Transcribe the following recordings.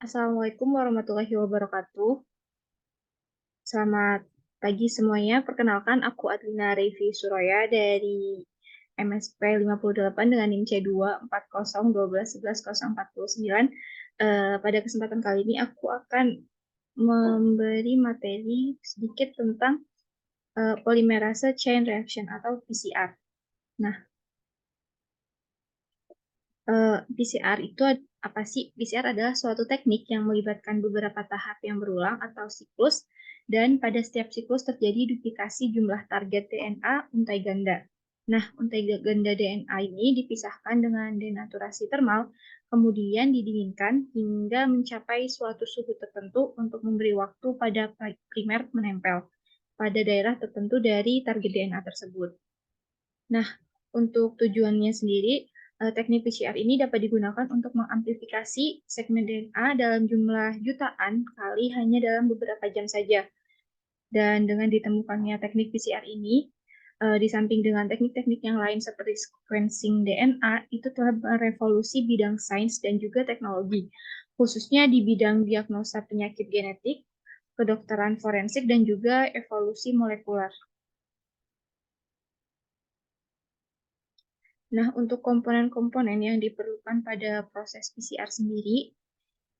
Assalamualaikum warahmatullahi wabarakatuh. Selamat pagi semuanya. Perkenalkan, aku Adlina Revi Suroya dari MSP 58 dengan NIM C24012110409. Pada kesempatan kali ini aku akan memberi materi sedikit tentang polymerase chain reaction atau PCR. Nah, PCR itu apa sih? PCR adalah suatu teknik yang melibatkan beberapa tahap yang berulang atau siklus, dan pada setiap siklus terjadi duplikasi jumlah target DNA untai ganda. Nah, untai ganda DNA ini dipisahkan dengan denaturasi termal, kemudian didinginkan hingga mencapai suatu suhu tertentu untuk memberi waktu pada primer menempel pada daerah tertentu dari target DNA tersebut. Nah, untuk tujuannya sendiri, teknik PCR ini dapat digunakan untuk mengamplifikasi segmen DNA dalam jumlah jutaan kali hanya dalam beberapa jam saja. Dan dengan ditemukannya teknik PCR ini, di samping dengan teknik-teknik yang lain seperti sequencing DNA, itu telah merevolusi bidang sains dan juga teknologi, khususnya di bidang diagnosa penyakit genetik, kedokteran forensik, dan juga evolusi molekuler. Nah, untuk komponen-komponen yang diperlukan pada proses PCR sendiri,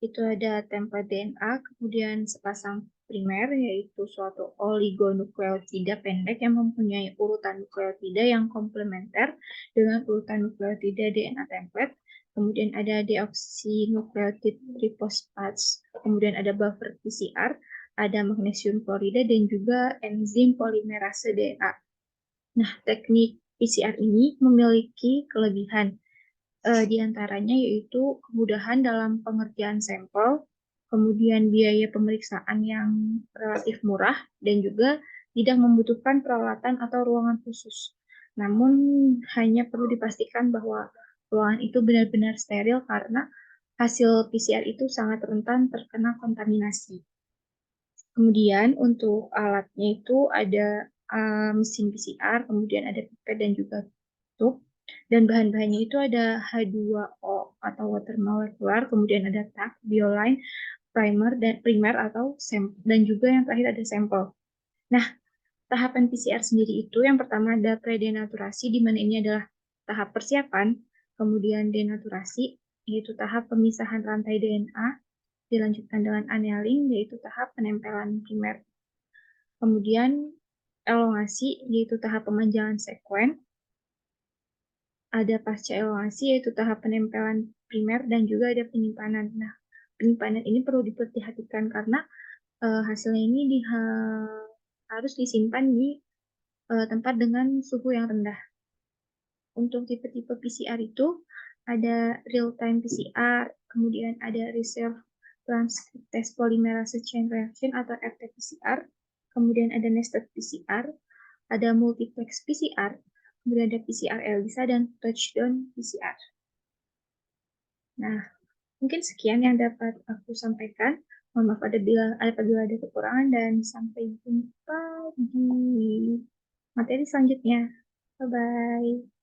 itu ada template DNA, kemudian sepasang primer, yaitu suatu oligonukleotida pendek yang mempunyai urutan nukleotida yang komplementer dengan urutan nukleotida DNA template, kemudian ada deoxynukleotide triphosphate, kemudian ada buffer PCR, ada magnesium klorida, dan juga enzim polimerase DNA. Nah, teknik PCR ini memiliki kelebihan, di antaranya yaitu kemudahan dalam pengerjaan sampel, kemudian biaya pemeriksaan yang relatif murah, dan juga tidak membutuhkan peralatan atau ruangan khusus. Namun, hanya perlu dipastikan bahwa ruangan itu benar-benar steril karena hasil PCR itu sangat rentan terkena kontaminasi. Kemudian untuk alatnya itu ada mesin PCR, kemudian ada pipet dan juga tutup. Dan bahan-bahannya itu ada H2O atau water molecular, kemudian ada TAC, bioline, primer atau dan juga yang terakhir ada sampel. Nah, tahapan PCR sendiri itu yang pertama ada predenaturasi, di mana ini adalah tahap persiapan, kemudian denaturasi, yaitu tahap pemisahan rantai DNA, dilanjutkan dengan annealing, yaitu tahap penempelan primer. Kemudian elongasi, yaitu tahap pemanjangan sekuen. Ada pasca elongasi, yaitu tahap penempelan primer, dan juga ada penyimpanan. Nah, penyimpanan ini perlu diperhatikan karena hasilnya ini harus disimpan di tempat dengan suhu yang rendah. Untuk tipe-tipe PCR itu ada real-time PCR, kemudian ada reserve transcript test polymerase chain reaction atau RT-PCR, kemudian ada nested PCR, ada multiplex PCR, kemudian ada PCR ELISA, dan touchdown PCR. Nah, mungkin sekian yang dapat aku sampaikan. Mohon maaf apabila ada kekurangan, dan sampai jumpa di materi selanjutnya. Bye-bye.